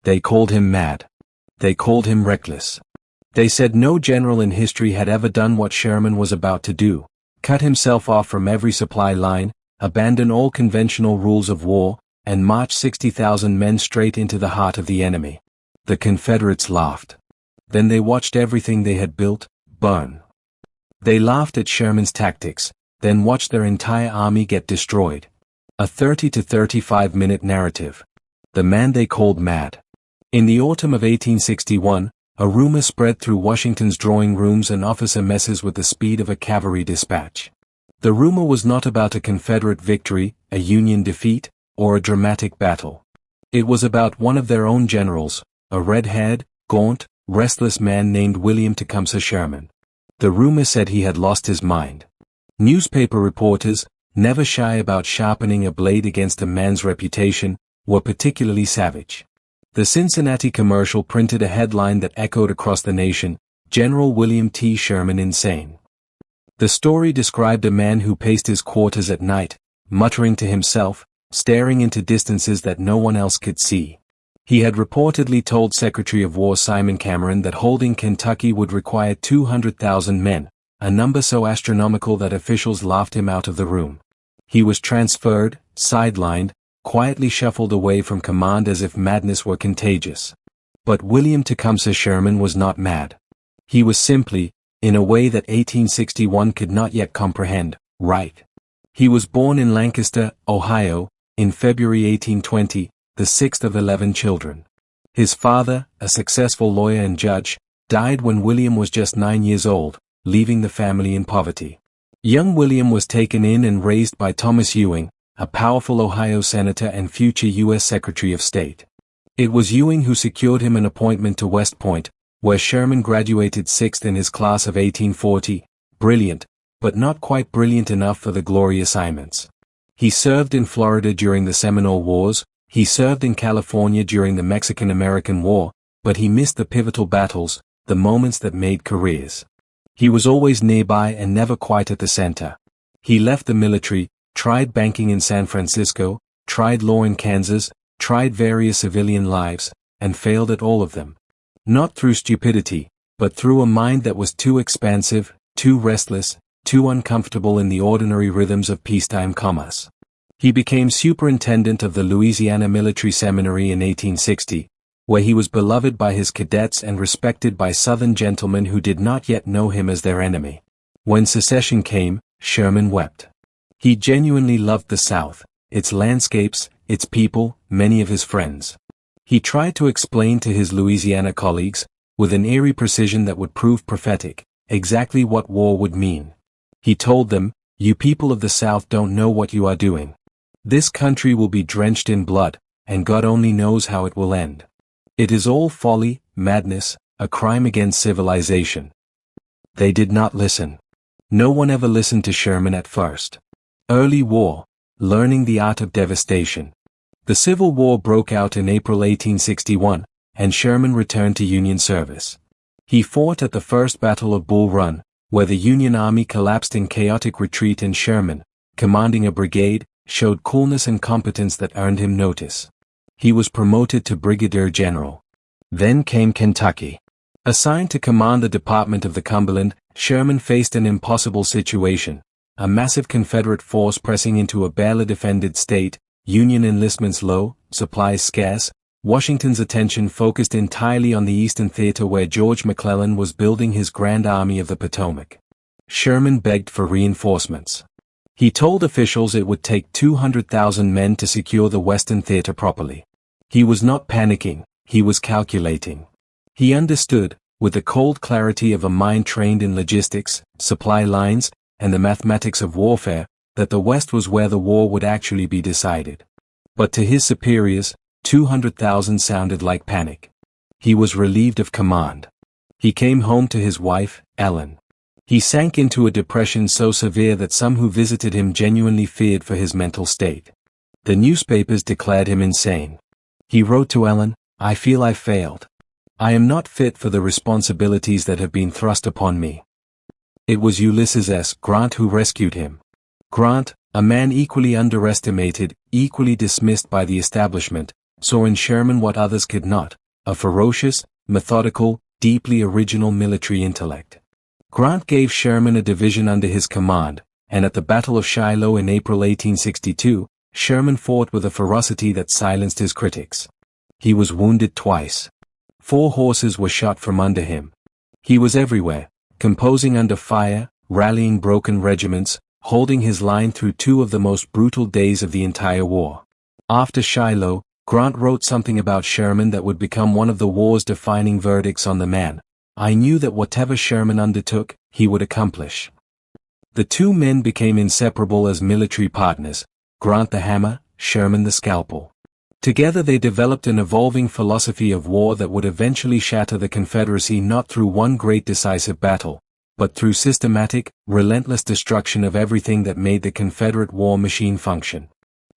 They called him mad. They called him reckless. They said no general in history had ever done what Sherman was about to do: cut himself off from every supply line, abandon all conventional rules of war, and march 60,000 men straight into the heart of the enemy. The Confederates laughed. Then they watched everything they had built burn. They laughed at Sherman's tactics, then watched their entire army get destroyed. A 30 to 35-minute narrative. The man they called mad. In the autumn of 1861, a rumor spread through Washington's drawing rooms and officer messes with the speed of a cavalry dispatch. The rumor was not about a Confederate victory, a Union defeat, or a dramatic battle. It was about one of their own generals, a red-haired, gaunt, restless man named William Tecumseh Sherman. The rumor said he had lost his mind. Newspaper reporters, never shy about sharpening a blade against a man's reputation, were particularly savage. The Cincinnati Commercial printed a headline that echoed across the nation: General William T. Sherman insane. The story described a man who paced his quarters at night, muttering to himself, staring into distances that no one else could see. He had reportedly told Secretary of War Simon Cameron that holding Kentucky would require 200,000 men, a number so astronomical that officials laughed him out of the room. He was transferred, sidelined, quietly shuffled away from command as if madness were contagious. But William Tecumseh Sherman was not mad. He was simply, in a way that 1861 could not yet comprehend, right. He was born in Lancaster, Ohio, in February 1820, the sixth of 11 children. His father, a successful lawyer and judge, died when William was just 9 years old, leaving the family in poverty. Young William was taken in and raised by Thomas Ewing, a powerful Ohio senator and future U.S. Secretary of State. It was Ewing who secured him an appointment to West Point, where Sherman graduated sixth in his class of 1840, brilliant, but not quite brilliant enough for the glory assignments. He served in Florida during the Seminole Wars, he served in California during the Mexican-American War, but he missed the pivotal battles, the moments that made careers. He was always nearby and never quite at the center. He left the military, tried banking in San Francisco, tried law in Kansas, tried various civilian lives, and failed at all of them. Not through stupidity, but through a mind that was too expansive, too restless, too uncomfortable in the ordinary rhythms of peacetime commerce. He became superintendent of the Louisiana Military Seminary in 1860, where he was beloved by his cadets and respected by Southern gentlemen who did not yet know him as their enemy. When secession came, Sherman wept. He genuinely loved the South, its landscapes, its people, many of his friends. He tried to explain to his Louisiana colleagues, with an eerie precision that would prove prophetic, exactly what war would mean. He told them, "You people of the South don't know what you are doing. This country will be drenched in blood, and God only knows how it will end. It is all folly, madness, a crime against civilization." They did not listen. No one ever listened to Sherman at first. Early war, learning the art of devastation. The Civil War broke out in April 1861, and Sherman returned to Union service. He fought at the First Battle of Bull Run, where the Union Army collapsed in chaotic retreat, and Sherman, commanding a brigade, showed coolness and competence that earned him notice. He was promoted to brigadier general. Then came Kentucky. Assigned to command the Department of the Cumberland, Sherman faced an impossible situation: a massive Confederate force pressing into a barely defended state, Union enlistments low, supplies scarce. Washington's attention focused entirely on the Eastern Theater, where George McClellan was building his Grand Army of the Potomac. Sherman begged for reinforcements. He told officials it would take 200,000 men to secure the Western Theater properly. He was not panicking, he was calculating. He understood, with the cold clarity of a mind trained in logistics, supply lines, and the mathematics of warfare, that the West was where the war would actually be decided. But to his superiors, 200,000 sounded like panic. He was relieved of command. He came home to his wife, Ellen. He sank into a depression so severe that some who visited him genuinely feared for his mental state. The newspapers declared him insane. He wrote to Ellen, "I feel I've failed. I am not fit for the responsibilities that have been thrust upon me." It was Ulysses S. Grant who rescued him. Grant, a man equally underestimated, equally dismissed by the establishment, saw in Sherman what others could not, a ferocious, methodical, deeply original military intellect. Grant gave Sherman a division under his command, and at the Battle of Shiloh in April 1862, Sherman fought with a ferocity that silenced his critics. He was wounded twice. 4 horses were shot from under him. He was everywhere, composing under fire, rallying broken regiments, holding his line through 2 of the most brutal days of the entire war. After Shiloh, Grant wrote something about Sherman that would become one of the war's defining verdicts on the man. I knew that whatever Sherman undertook, he would accomplish. The 2 men became inseparable as military partners, Grant the hammer, Sherman the scalpel. Together they developed an evolving philosophy of war that would eventually shatter the Confederacy not through one great decisive battle, but through systematic, relentless destruction of everything that made the Confederate war machine function.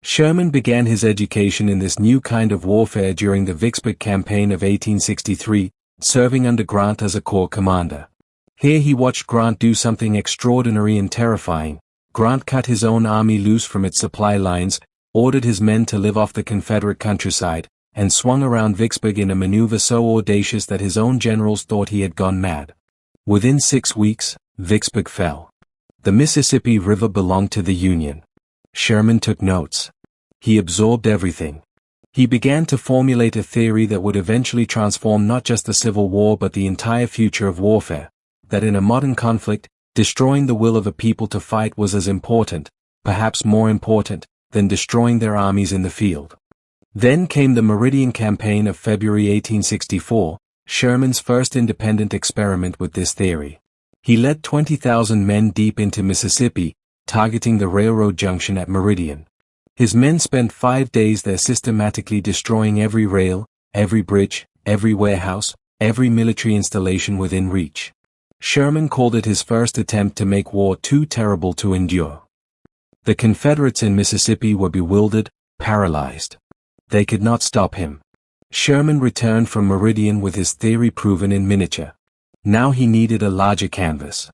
Sherman began his education in this new kind of warfare during the Vicksburg Campaign of 1863, serving under Grant as a corps commander. Here he watched Grant do something extraordinary and terrifying. Grant cut his own army loose from its supply lines, ordered his men to live off the Confederate countryside, and swung around Vicksburg in a maneuver so audacious that his own generals thought he had gone mad. Within 6 weeks, Vicksburg fell. The Mississippi River belonged to the Union. Sherman took notes. He absorbed everything. He began to formulate a theory that would eventually transform not just the Civil War but the entire future of warfare, that in a modern conflict, destroying the will of a people to fight was as important, perhaps more important, than destroying their armies in the field. Then came the Meridian Campaign of February 1864, Sherman's first independent experiment with this theory. He led 20,000 men deep into Mississippi, targeting the railroad junction at Meridian. His men spent 5 days there systematically destroying every rail, every bridge, every warehouse, every military installation within reach. Sherman called it his first attempt to make war too terrible to endure. The Confederates in Mississippi were bewildered, paralyzed. They could not stop him. Sherman returned from Meridian with his theory proven in miniature. Now he needed a larger canvas.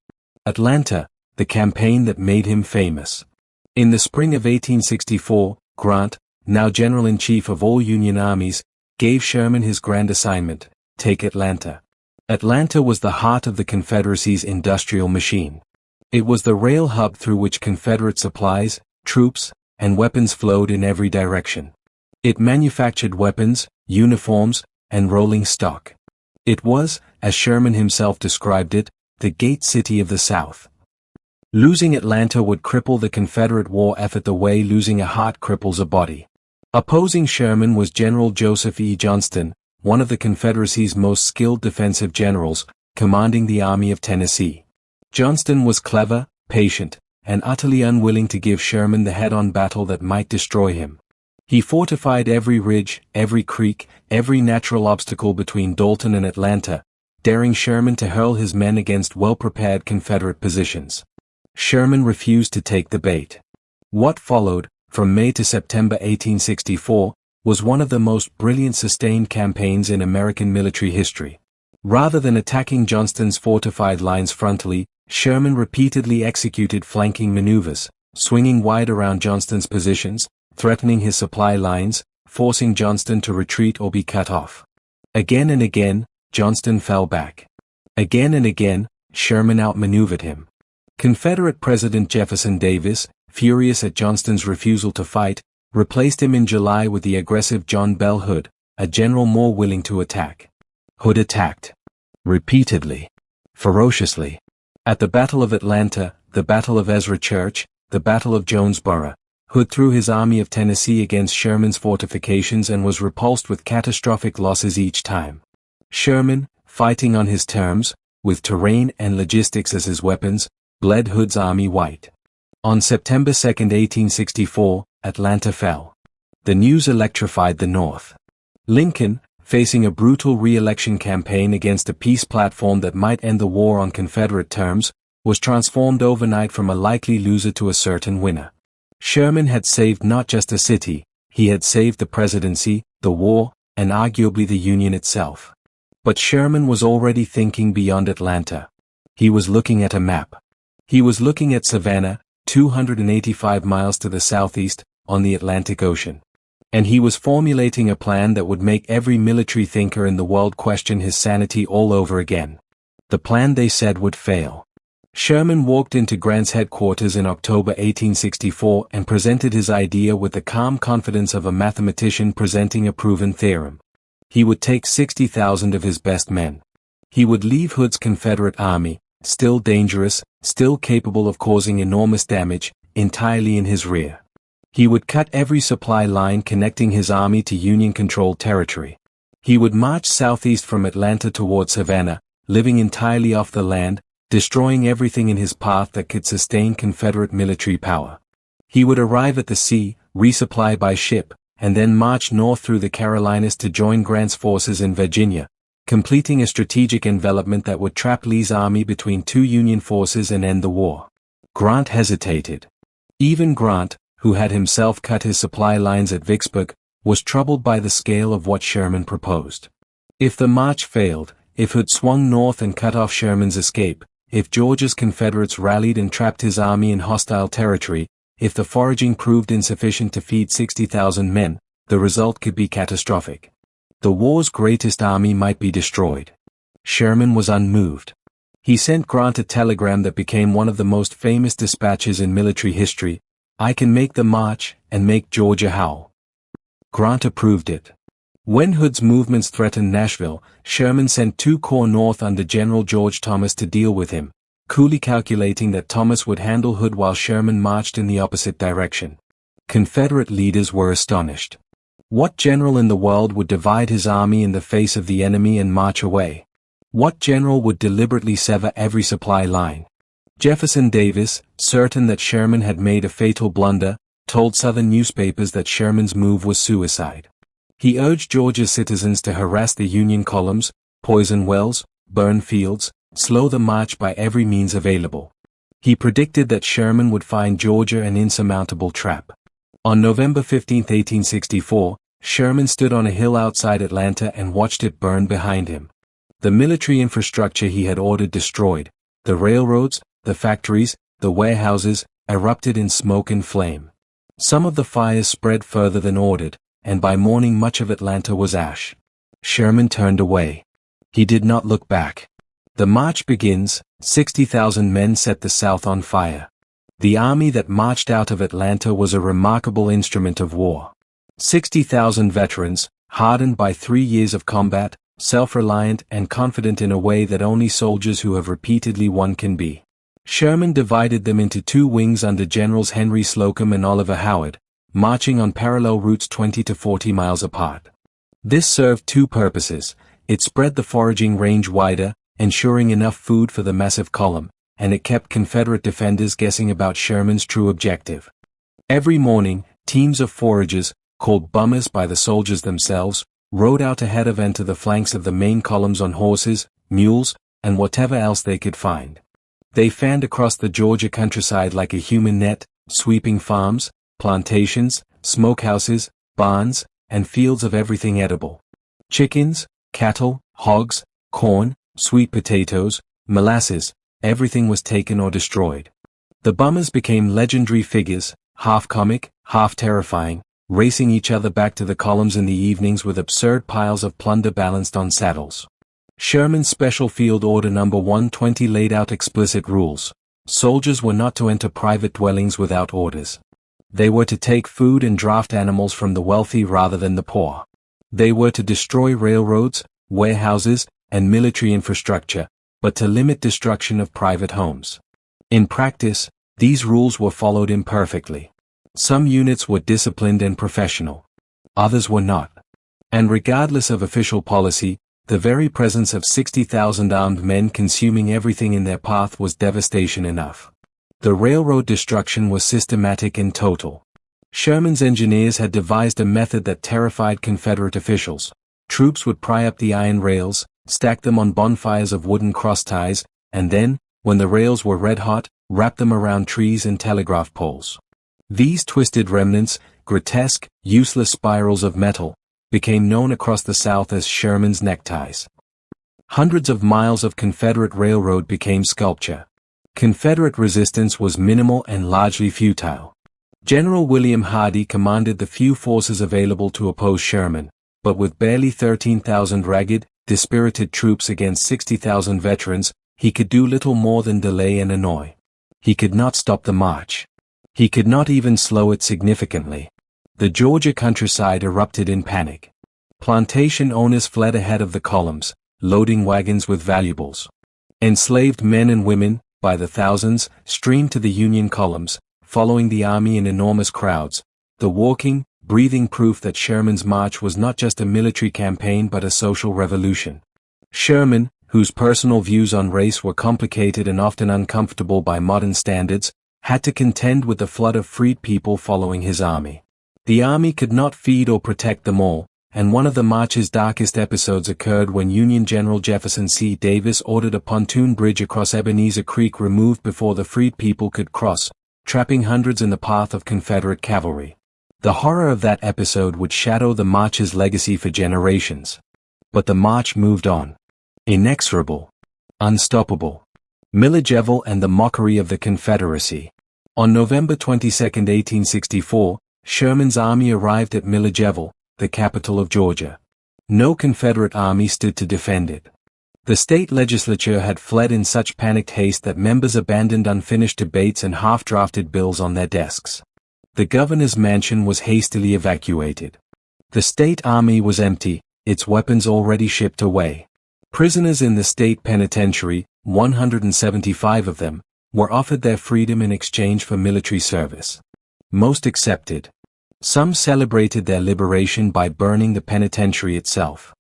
Atlanta, the campaign that made him famous. In the spring of 1864, Grant, now General-in-Chief of all Union armies, gave Sherman his grand assignment, take Atlanta. Atlanta was the heart of the Confederacy's industrial machine. It was the rail hub through which Confederate supplies, troops, and weapons flowed in every direction. It manufactured weapons, uniforms, and rolling stock. It was, as Sherman himself described it, the gate city of the South. Losing Atlanta would cripple the Confederate war effort the way losing a heart cripples a body. Opposing Sherman was General Joseph E. Johnston, one of the Confederacy's most skilled defensive generals, commanding the Army of Tennessee. Johnston was clever, patient, and utterly unwilling to give Sherman the head-on battle that might destroy him. He fortified every ridge, every creek, every natural obstacle between Dalton and Atlanta, daring Sherman to hurl his men against well-prepared Confederate positions. Sherman refused to take the bait. What followed, from May to September 1864, was one of the most brilliant sustained campaigns in American military history. Rather than attacking Johnston's fortified lines frontally, Sherman repeatedly executed flanking maneuvers, swinging wide around Johnston's positions, threatening his supply lines, forcing Johnston to retreat or be cut off. Again and again, Johnston fell back. Again and again, Sherman outmaneuvered him. Confederate President Jefferson Davis, furious at Johnston's refusal to fight, replaced him in July with the aggressive John Bell Hood, a general more willing to attack. Hood attacked. Repeatedly. Ferociously. At the Battle of Atlanta, the Battle of Ezra Church, the Battle of Jonesboro, Hood threw his Army of Tennessee against Sherman's fortifications and was repulsed with catastrophic losses each time. Sherman, fighting on his terms, with terrain and logistics as his weapons, bled Hood's army white. On September 2, 1864, Atlanta fell. The news electrified the North. Lincoln, facing a brutal re-election campaign against a peace platform that might end the war on Confederate terms, was transformed overnight from a likely loser to a certain winner. Sherman had saved not just a city, he had saved the presidency, the war, and arguably the Union itself. But Sherman was already thinking beyond Atlanta. He was looking at a map. He was looking at Savannah, 285 miles to the southeast, on the Atlantic Ocean. And he was formulating a plan that would make every military thinker in the world question his sanity all over again. The plan, they said, would fail. Sherman walked into Grant's headquarters in October 1864 and presented his idea with the calm confidence of a mathematician presenting a proven theorem. He would take 60,000 of his best men. He would leave Hood's Confederate army, still dangerous, still capable of causing enormous damage, entirely in his rear. He would cut every supply line connecting his army to Union-controlled territory. He would march southeast from Atlanta toward Savannah, living entirely off the land, destroying everything in his path that could sustain Confederate military power. He would arrive at the sea, resupply by ship, and then march north through the Carolinas to join Grant's forces in Virginia, completing a strategic envelopment that would trap Lee's army between two Union forces and end the war. Grant hesitated. Even Grant, who had himself cut his supply lines at Vicksburg, was troubled by the scale of what Sherman proposed. If the march failed, if Hood swung north and cut off Sherman's escape, if Georgia's Confederates rallied and trapped his army in hostile territory, if the foraging proved insufficient to feed 60,000 men, the result could be catastrophic. The war's greatest army might be destroyed. Sherman was unmoved. He sent Grant a telegram that became one of the most famous dispatches in military history: "I can make the march, and make Georgia howl." Grant approved it. When Hood's movements threatened Nashville, Sherman sent 2 corps north under General George Thomas to deal with him, coolly calculating that Thomas would handle Hood while Sherman marched in the opposite direction. Confederate leaders were astonished. What general in the world would divide his army in the face of the enemy and march away? What general would deliberately sever every supply line? Jefferson Davis, certain that Sherman had made a fatal blunder, told Southern newspapers that Sherman's move was suicide. He urged Georgia's citizens to harass the Union columns, poison wells, burn fields, slow the march by every means available. He predicted that Sherman would find Georgia an insurmountable trap. On November 15, 1864, Sherman stood on a hill outside Atlanta and watched it burn behind him. The military infrastructure he had ordered destroyed, the railroads, the factories, the warehouses, erupted in smoke and flame. Some of the fires spread further than ordered, and by morning much of Atlanta was ash. Sherman turned away. He did not look back. The march begins. 60,000 men set the South on fire. The army that marched out of Atlanta was a remarkable instrument of war. 60,000 veterans, hardened by 3 years of combat, self-reliant and confident in a way that only soldiers who have repeatedly won can be. Sherman divided them into 2 wings under Generals Henry Slocum and Oliver Howard, marching on parallel routes 20 to 40 miles apart. This served 2 purposes. It spread the foraging range wider, ensuring enough food for the massive column, and it kept Confederate defenders guessing about Sherman's true objective. Every morning, teams of foragers, called bummers by the soldiers themselves, rode out ahead of and to the flanks of the main columns on horses, mules, and whatever else they could find. They fanned across the Georgia countryside like a human net, sweeping farms, plantations, smokehouses, barns, and fields of everything edible. Chickens, cattle, hogs, corn, sweet potatoes, molasses, everything was taken or destroyed. The bummers became legendary figures, half comic, half terrifying, racing each other back to the columns in the evenings with absurd piles of plunder balanced on saddles. Sherman's Special Field Order No. 120 laid out explicit rules. Soldiers were not to enter private dwellings without orders. They were to take food and draft animals from the wealthy rather than the poor. They were to destroy railroads, warehouses, and military infrastructure, but to limit destruction of private homes. In practice, these rules were followed imperfectly. Some units were disciplined and professional. Others were not. And regardless of official policy, the very presence of 60,000 armed men consuming everything in their path was devastation enough. The railroad destruction was systematic and total. Sherman's engineers had devised a method that terrified Confederate officials. Troops would pry up the iron rails, stack them on bonfires of wooden cross ties, and then, when the rails were red hot, wrap them around trees and telegraph poles. These twisted remnants, grotesque, useless spirals of metal, became known across the South as Sherman's neckties. Hundreds of miles of Confederate railroad became sculpture. Confederate resistance was minimal and largely futile. General William Hardee commanded the few forces available to oppose Sherman, but with barely 13,000 ragged, dispirited troops against 60,000 veterans, he could do little more than delay and annoy. He could not stop the march. He could not even slow it significantly. The Georgia countryside erupted in panic. Plantation owners fled ahead of the columns, loading wagons with valuables. Enslaved men and women, by the thousands, streamed to the Union columns, following the army in enormous crowds, the walking, breathing proof that Sherman's march was not just a military campaign but a social revolution. Sherman, whose personal views on race were complicated and often uncomfortable by modern standards, had to contend with the flood of freed people following his army. The army could not feed or protect them all, and one of the march's darkest episodes occurred when Union General Jefferson C. Davis ordered a pontoon bridge across Ebenezer Creek removed before the freed people could cross, trapping hundreds in the path of Confederate cavalry. The horror of that episode would shadow the march's legacy for generations. But the march moved on. Inexorable. Unstoppable. Milledgeville and the mockery of the Confederacy. On November 22, 1864, Sherman's army arrived at Milledgeville, the capital of Georgia. No Confederate army stood to defend it. The state legislature had fled in such panicked haste that members abandoned unfinished debates and half-drafted bills on their desks. The governor's mansion was hastily evacuated. The state army was empty, its weapons already shipped away. Prisoners in the state penitentiary, 175 of them, were offered their freedom in exchange for military service. Most accepted. Some celebrated their liberation by burning the penitentiary itself.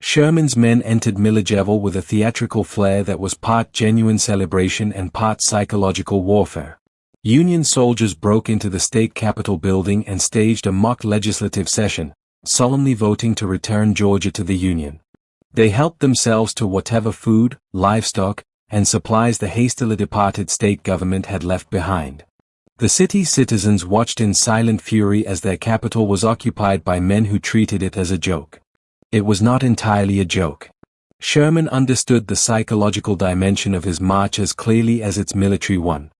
Sherman's men entered Milledgeville with a theatrical flair that was part genuine celebration and part psychological warfare. Union soldiers broke into the state capitol building and staged a mock legislative session, solemnly voting to return Georgia to the Union. They helped themselves to whatever food, livestock, and supplies the hastily departed state government had left behind. The city's citizens watched in silent fury as their capital was occupied by men who treated it as a joke. It was not entirely a joke. Sherman understood the psychological dimension of his march as clearly as its military one.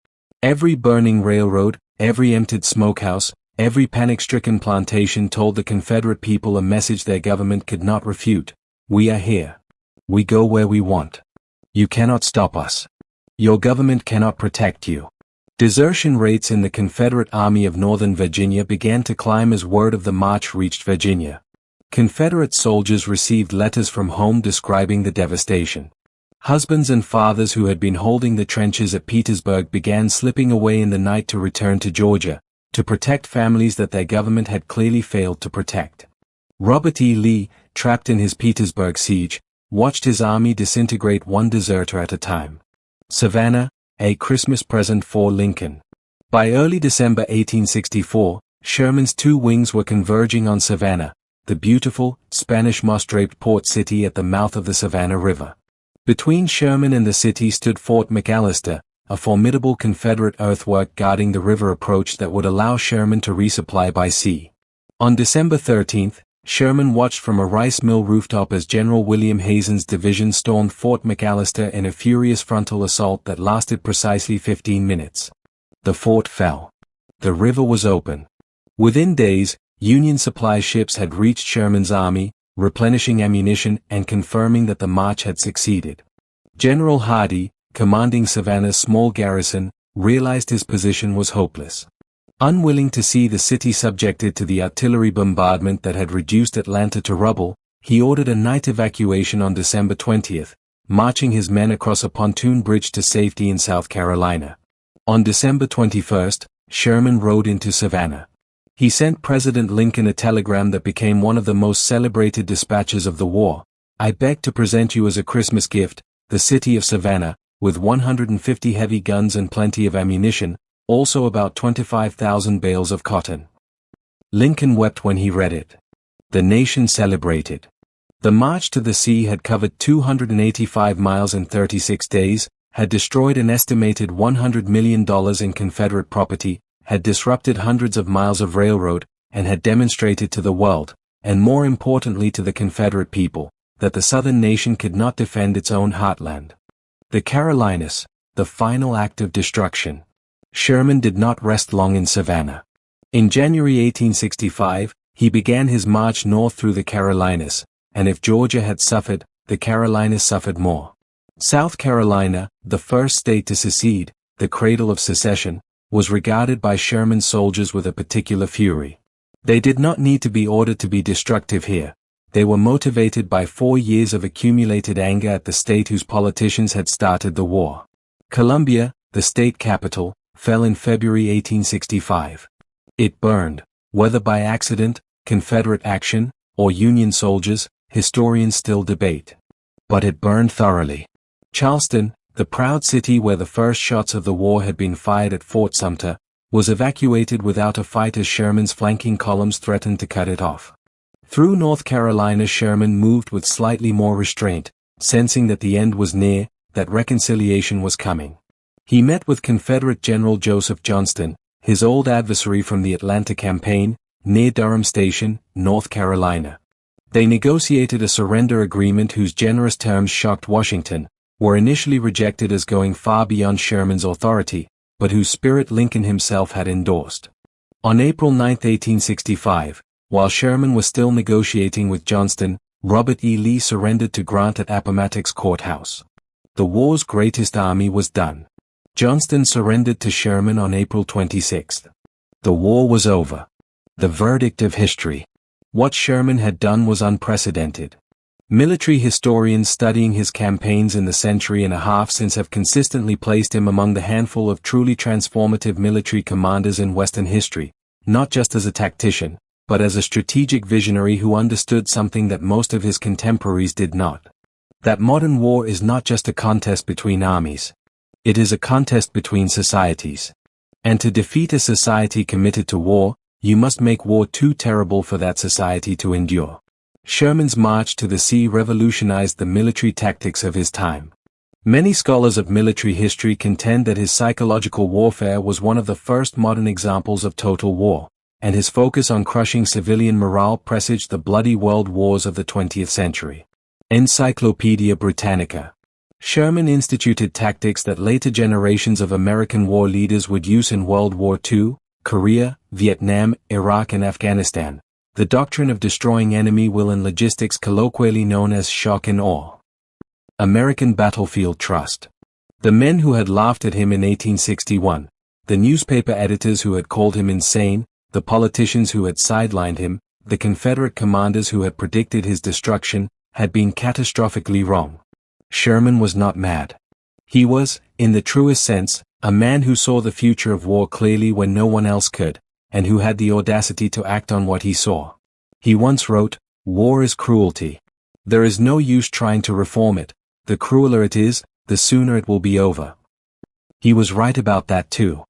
Every burning railroad, every emptied smokehouse, every panic-stricken plantation told the Confederate people a message their government could not refute. We are here. We go where we want. You cannot stop us. Your government cannot protect you. Desertion rates in the Confederate Army of Northern Virginia began to climb as word of the march reached Virginia. Confederate soldiers received letters from home describing the devastation. Husbands and fathers who had been holding the trenches at Petersburg began slipping away in the night to return to Georgia, to protect families that their government had clearly failed to protect. Robert E. Lee, trapped in his Petersburg siege, watched his army disintegrate one deserter at a time. Savannah, a Christmas present for Lincoln. By early December 1864, Sherman's two wings were converging on Savannah, the beautiful, Spanish moss-draped port city at the mouth of the Savannah River. Between Sherman and the city stood Fort McAllister, a formidable Confederate earthwork guarding the river approach that would allow Sherman to resupply by sea. On December 13, Sherman watched from a rice mill rooftop as General William Hazen's division stormed Fort McAllister in a furious frontal assault that lasted precisely 15 minutes. The fort fell. The river was open. Within days, Union supply ships had reached Sherman's army, replenishing ammunition and confirming that the march had succeeded. General Hardee, commanding Savannah's small garrison, realized his position was hopeless. Unwilling to see the city subjected to the artillery bombardment that had reduced Atlanta to rubble, he ordered a night evacuation on December 20, marching his men across a pontoon bridge to safety in South Carolina. On December 21, Sherman rode into Savannah. He sent President Lincoln a telegram that became one of the most celebrated dispatches of the war. I beg to present you as a Christmas gift, the city of Savannah, with 150 heavy guns and plenty of ammunition, also about 25,000 bales of cotton. Lincoln wept when he read it. The nation celebrated. The march to the sea had covered 285 miles in 36 days, had destroyed an estimated $100 million in Confederate property, had disrupted hundreds of miles of railroad, and had demonstrated to the world, and more importantly to the Confederate people, that the Southern nation could not defend its own heartland. The Carolinas, the final act of destruction. Sherman did not rest long in Savannah. In January 1865, he began his march north through the Carolinas, and if Georgia had suffered, the Carolinas suffered more. South Carolina, the first state to secede, the cradle of secession, was regarded by Sherman's soldiers with a particular fury. They did not need to be ordered to be destructive here. They were motivated by 4 years of accumulated anger at the state whose politicians had started the war. Columbia, the state capital, fell in February 1865. It burned, whether by accident, Confederate action, or Union soldiers, historians still debate. But it burned thoroughly. Charleston, the proud city where the first shots of the war had been fired at Fort Sumter, was evacuated without a fight as Sherman's flanking columns threatened to cut it off. Through North Carolina, Sherman moved with slightly more restraint, sensing that the end was near, that reconciliation was coming. He met with Confederate General Joseph Johnston, his old adversary from the Atlanta campaign, near Durham Station, North Carolina. They negotiated a surrender agreement whose generous terms shocked Washington, were initially rejected as going far beyond Sherman's authority, but whose spirit Lincoln himself had endorsed. On April 9, 1865, while Sherman was still negotiating with Johnston, Robert E. Lee surrendered to Grant at Appomattox Courthouse. The war's greatest army was done. Johnston surrendered to Sherman on April 26. The war was over. The verdict of history. What Sherman had done was unprecedented. Military historians studying his campaigns in the century and a half since have consistently placed him among the handful of truly transformative military commanders in Western history, not just as a tactician, but as a strategic visionary who understood something that most of his contemporaries did not. That modern war is not just a contest between armies. It is a contest between societies. And to defeat a society committed to war, you must make war too terrible for that society to endure. Sherman's march to the sea revolutionized the military tactics of his time. Many scholars of military history contend that his psychological warfare was one of the first modern examples of total war, and his focus on crushing civilian morale presaged the bloody world wars of the 20th century. Encyclopedia Britannica. Sherman instituted tactics that later generations of American war leaders would use in World War II, Korea, Vietnam, Iraq and Afghanistan. The doctrine of destroying enemy will in logistics colloquially known as shock and awe. American Battlefield Trust. The men who had laughed at him in 1861, the newspaper editors who had called him insane, the politicians who had sidelined him, the Confederate commanders who had predicted his destruction, had been catastrophically wrong. Sherman was not mad. He was, in the truest sense, a man who saw the future of war clearly when no one else could, and who had the audacity to act on what he saw. He once wrote, "War is cruelty. There is no use trying to reform it. The crueler it is, the sooner it will be over." He was right about that too.